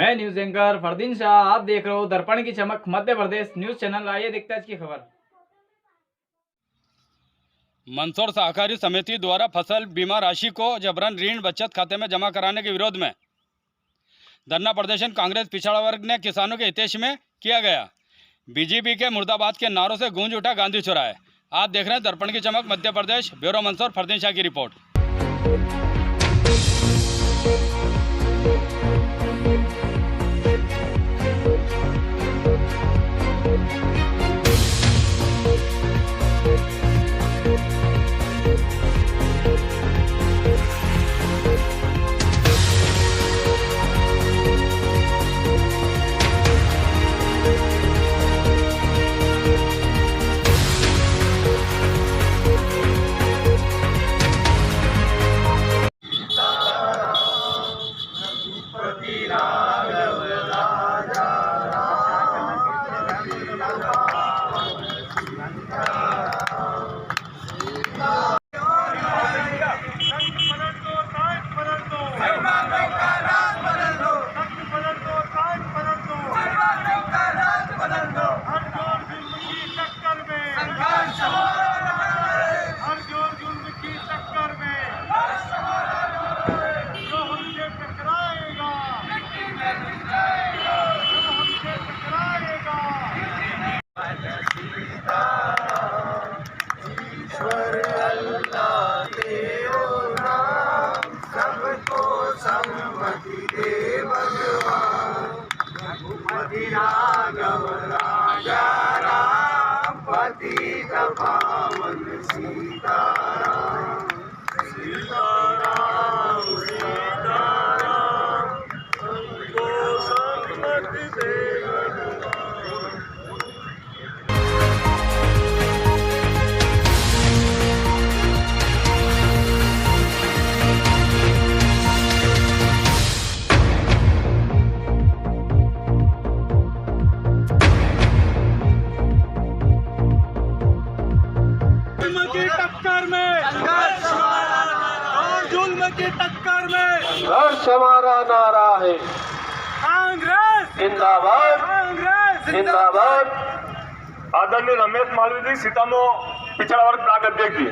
मैं news anchor Fardeen Shah, आप देख रहे हो दर्पण की चमक मध्य प्रदेश न्यूज चैनल। आइए देखते हैं आज की खबर। मंदसौर सहकारी समिति द्वारा फसल बीमा राशि को जबरन ऋण बचत खाते में जमा कराने के विरोध में धरना प्रदर्शन कांग्रेस पिछड़ा वर्ग ने किसानों के हितेश में किया गया। बीजेपी के मुर्दाबाद के नारों से गूंज उठा गांधी चौराहे। आप देख रहे हैं दर्पण की चमक मध्य प्रदेश। ब्यूरो मंदसौर, फरदीन शाह की रिपोर्ट। राघव राजा राम पतित पावन सीताराम सीताराम सीताराम हमको सन्मति दे संघर्ष हमारा नारा है। कांग्रेस जिंदाबाद, कांग्रेस जिंदाबाद। आदरणीय रमेश मालवीय जी, सीतामो पिछड़ा वर्ग ब्लॉक अध्यक्ष जी।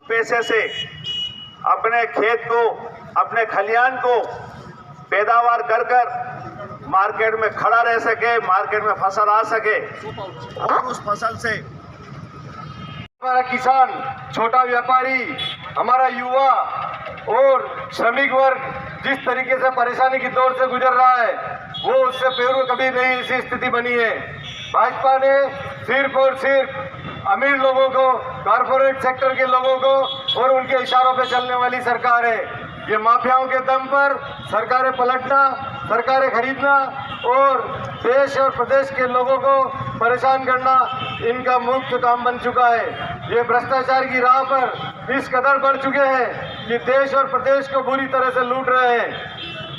पैसे से अपने खेत को, अपने खलियान को पैदावार कर कर मार्केट में खड़ा रह सके, मार्केट में फसल आ सके और उस फसल से हमारा किसान, छोटा व्यापारी, हमारा युवा और श्रमिक वर्ग जिस तरीके से परेशानी की दौर से गुजर रहा है, वो उससे पूर्व कभी नहीं ऐसी स्थिति बनी है। भाजपा ने सिर्फ और सिर्फ अमीर लोगों को, कॉर्पोरेट सेक्टर के लोगों को और उनके इशारों पे चलने वाली सरकार है। ये माफियाओं के दम पर सरकारें पलटना, सरकारें खरीदना और देश और प्रदेश के लोगों को परेशान करना इनका मुख्य काम बन चुका है। ये भ्रष्टाचार की राह पर इस कदर बढ़ चुके हैं कि देश और प्रदेश को बुरी तरह से लूट रहे हैं।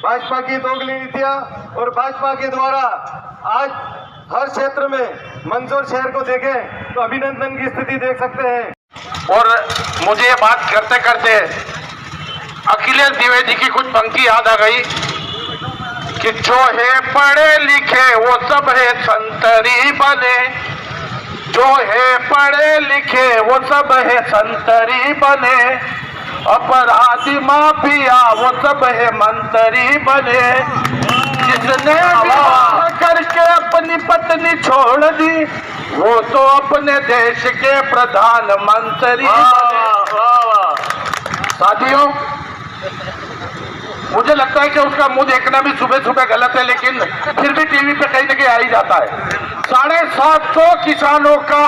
भाजपा की दोगली नीतियां और भाजपा के द्वारा आज हर क्षेत्र में, मंदसौर शहर को देखें तो अभिनंदन की स्थिति देख सकते हैं। और मुझे ये बात करते करते अखिलेश द्विवेदी की कुछ पंक्ति याद आ गई कि जो है पढ़े लिखे वो सब है संतरी बने, जो है पढ़े लिखे वो सब है संतरी बने, अपराधी माफिया वो सब है मंत्री बने, जिसने विवाह करके अपनी पत्नी छोड़ दी वो तो अपने देश के प्रधानमंत्री बने। साथियों, मुझे लगता है कि उसका मुंह देखना भी सुबह सुबह गलत है, लेकिन फिर भी टीवी पे कहीं ना कहीं आ ही जाता है। 750 किसानों का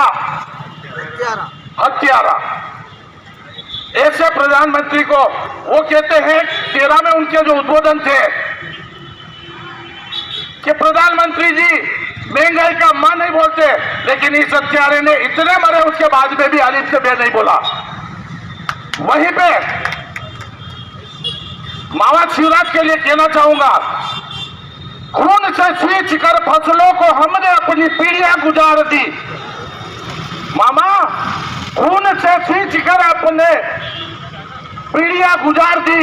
हत्यारा ऐसे प्रधानमंत्री को, वो कहते हैं 13 में उनके जो उद्बोधन थे कि प्रधानमंत्री जी महंगाई का मां नहीं बोलते, लेकिन इस हत्यारे ने इतने मरे उसके बाद में भी अलिफ से बे नहीं बोला। वहीं पे मावा शिवराज के लिए कहना चाहूंगा, खून से सींच कर फसलों को हमने अपनी पीढ़ियां गुजार दी। मामा, खून से सींच कर अपने पीढ़ियां गुजार दी,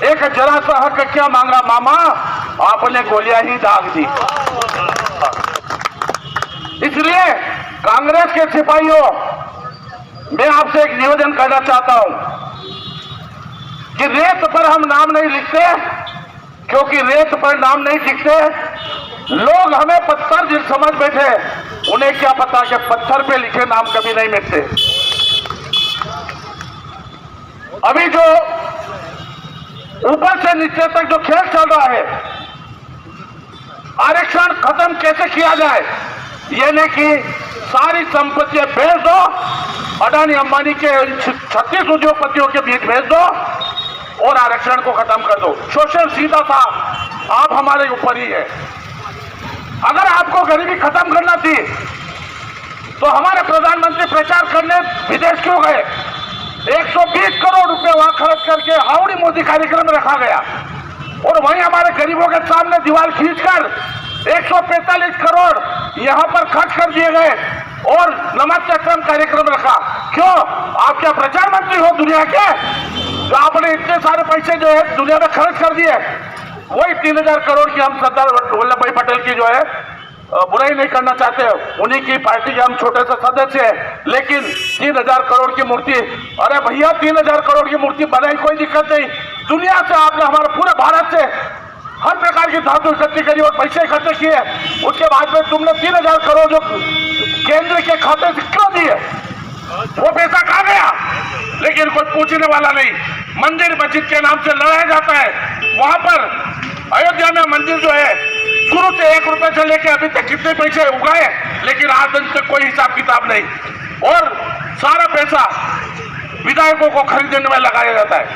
एक जरा सा हक क्या मांगा मामा, आपने गोलियां ही दाग दी। इसलिए कांग्रेस के सिपाहियों, मैं आपसे एक निवेदन करना चाहता हूं कि रेत पर हम नाम नहीं लिखते, क्योंकि रेत पर नाम नहीं लिखते, लोग हमें पत्थर जिन समझ बैठे, उन्हें क्या पता कि पत्थर पे लिखे नाम कभी नहीं मिटते। अभी जो ऊपर से नीचे तक जो खेल चल रहा है, आरक्षण खत्म कैसे किया जाए, ये नहीं कि सारी संपत्तियां भेज दो, अडानी अंबानी के 36 उद्योगपतियों के बीच भेज दो और आरक्षण को खत्म कर दो। शोषण सीधा सा आप हमारे ऊपर ही है। अगर आपको गरीबी खत्म करना थी तो हमारे प्रधानमंत्री प्रचार करने विदेश क्यों गए? 120 करोड़ रुपए वहां खर्च करके हावड़ी मोदी कार्यक्रम रखा गया और वहीं हमारे गरीबों के सामने दीवार खींचकर 145 करोड़ यहां पर खर्च कर दिए गए और नमक चक्रम कार्यक्रम रखा। क्यों? आप क्या प्रधानमंत्री हो दुनिया के? तो आपने इतने सारे पैसे जो है दुनिया में खर्च कर दिए। वही 3000 करोड़ की हम सरदार वल्लभ भाई पटेल की जो है बुराई नहीं करना चाहते, उन्हीं की पार्टी के हम छोटे से सदस्य हैं, लेकिन 3000 करोड़ की मूर्ति, अरे भैया 3000 करोड़ की मूर्ति बनाई, कोई दिक्कत नहीं। दुनिया से आपने हमारे पूरे भारत से हर प्रकार की धातु इकट्ठी करी और पैसे इकट्ठे किए, उसके बाद में तुमने 3000 करोड़ जो केंद्र के खाते से क्यों दिए? वो पैसा कहाँ गया? लेकिन कोई पूछने वाला नहीं। मंदिर मस्जिद के नाम से लड़ाया जाता है। वहां पर अयोध्या में मंदिर जो है शुरू से 1 रुपए से लेकर अभी तक कितने पैसे उगाए, लेकिन आज तक कोई हिसाब किताब नहीं, और सारा पैसा विधायकों को खरीदने में लगाया जाता है।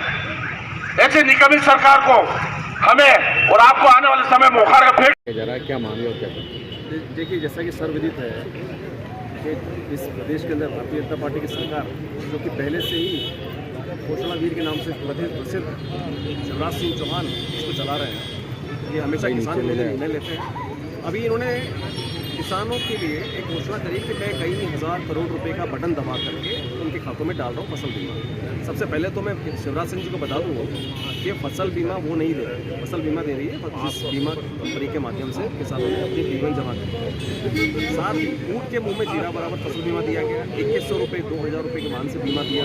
ऐसी निकम्मी सरकार को हमें और आपको आने वाले समय मुखार का फेंक जा रहा है, क्या मांगे और क्या करें? देखिए, जैसा कि सर्वविदित है कि इस प्रदेश के अंदर भारतीय जनता पार्टी की सरकार, जो कि पहले से ही घोषणा वीर के नाम से प्रसिद्ध शिवराज सिंह चौहान इसको चला रहे हैं, ये हमेशा किसानों के लिए निर्णय लेते हैं। अभी इन्होंने किसानों के लिए एक घोषणा करी कि मैं कई हज़ार करोड़ रुपए का बटन दबा करके उनके खातों में डाल रहा हूँ फसल बीमा। सबसे पहले तो मैं शिवराज सिंह जी को बता दूँगा कि फसल बीमा वो नहीं दे रही, फसल बीमा दे रही है जिस बीमा कंपनी के माध्यम से किसानों ने अपनी जीवन जमा कर। साथ ही ऊँट के मुँह में जीरा बराबर फसल बीमा दिया गया, 2100 रुपये 2000 रुपये के मान से बीमा दिया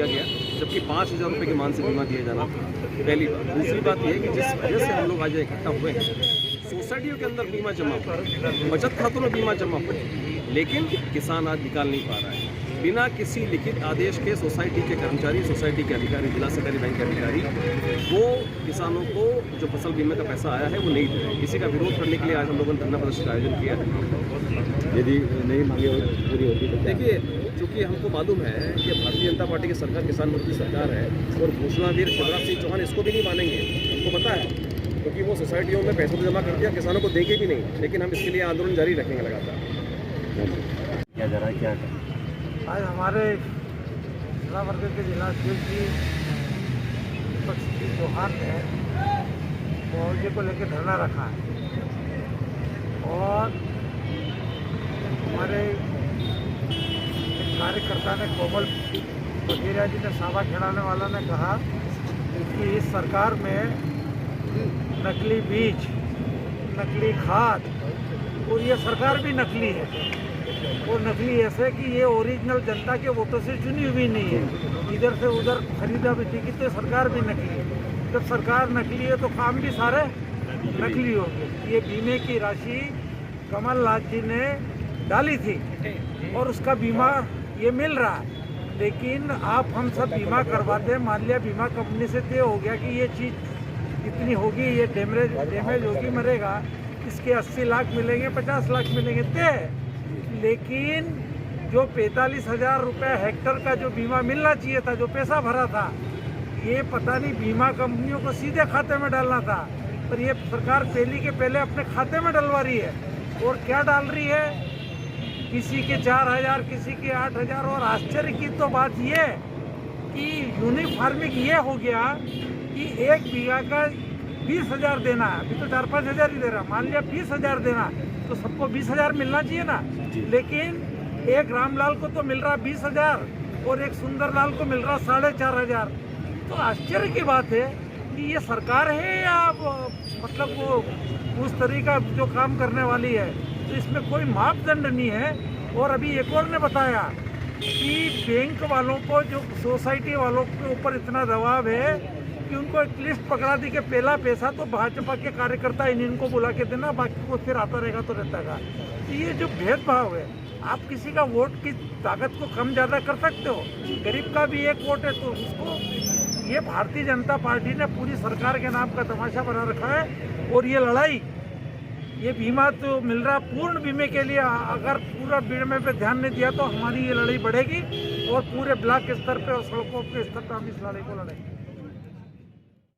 गया, जबकि 5000 रुपये के मान से बीमा दिया जाना था। पहली बात। दूसरी बात यह कि जिस वजह से हम लोग आज इकट्ठा हुए हैं, सोसाइटियों के अंदर बीमा जमा हुआ, बचत खातों में बीमा जमा हुआ, लेकिन किसान आज निकाल नहीं पा रहा है। बिना किसी लिखित आदेश के सोसाइटी के कर्मचारी, सोसाइटी के अधिकारी, जिला सहकारी बैंक के अधिकारी वो किसानों को जो फसल बीमा का पैसा आया है वो नहीं दे रहे। इसी का विरोध करने के लिए आज हम लोगों ने धरना प्रदर्शन का आयोजन किया है। यदि नहीं मांगे पूरी होती तो देखिए, चूँकि हमको मालूम है कि भारतीय जनता पार्टी की सरकार किसान मुक्ति सरकार है और घोषणावीर शिवराज सिंह चौहान इसको भी नहीं मानेंगे, हमको पता है, क्योंकि वो सोसाइटियों में पैसों जमा कर दिया, किसानों को देंगे भी नहीं। लेकिन हम इसके लिए आंदोलन जारी रखेंगे लगातार। क्या जा रहा है, क्या आज हमारे जिला वर्ग के जिलाध्यक्ष जी चौहान ने मुआवजे को लेकर धरना रखा है और हमारे कार्यकर्ता ने कोमल बघेरिया जी ने सावा खिलाने वाला ने कहा कि इस सरकार में नकली बीज, नकली खाद और ये सरकार भी नकली है और नकली ऐसे कि ये ओरिजिनल जनता के वोटों से चुनी हुई नहीं है, इधर से उधर खरीदा बिक्री की, तो सरकार भी नकली है। जब सरकार नकली है तो काम भी सारे नकली होंगे। ये बीमे की राशि कमलनाथ जी ने डाली थी और उसका बीमा ये मिल रहा है, लेकिन आप हम सब बीमा करवाते हैं, मान लिया बीमा कंपनी से तय हो गया कि ये चीज़ इतनी होगी, ये डैमेज होगी, मरेगा, इसके 80 लाख मिलेंगे, 50 लाख मिलेंगे तय, लेकिन जो 45,000 रुपये हेक्टर का जो बीमा मिलना चाहिए था, जो पैसा भरा था, ये पता नहीं बीमा कंपनियों को सीधे खाते में डालना था, पर ये सरकार पहली के पहले अपने खाते में डलवा रही है। और क्या डाल रही है, किसी के 4,000, किसी के 8,000। और आश्चर्य की तो बात ये कि यूनिफार्मिंग ये हो गया कि 1 बीघा का 20,000 देना है। अभी तो 4-5 हज़ार ही दे रहा, मान लिया 20,000 देना, तो सबको 20,000 मिलना चाहिए ना। लेकिन एक रामलाल को तो मिल रहा 20,000 और एक सुंदरलाल को मिल रहा 4,500। तो आश्चर्य की बात है कि ये सरकार है या मतलब वो उस तरीका जो काम करने वाली है। तो इसमें कोई मापदंड नहीं है। और अभी एक और ने बताया कि बैंक वालों को, जो सोसाइटी वालों के ऊपर इतना दबाव है कि उनको एक लिस्ट पकड़ा दी कि पहला पैसा तो भाजपा के कार्यकर्ता इनको बुला के देना, बाकी को फिर आता रहेगा तो रहता है। तो ये जो भेदभाव है, आप किसी का वोट की ताकत को कम ज़्यादा कर सकते हो। गरीब का भी एक वोट है तो उसको, ये भारतीय जनता पार्टी ने पूरी सरकार के नाम का तमाशा बना रखा है। और ये लड़ाई, ये बीमा तो मिल रहा पूर्ण बीमे के लिए, अगर पूरा बीमे पे ध्यान नहीं दिया तो हमारी ये लड़ाई बढ़ेगी और पूरे ब्लॉक स्तर पे और सड़कों के स्तर पर हम इस लड़ाई को लड़ेंगे।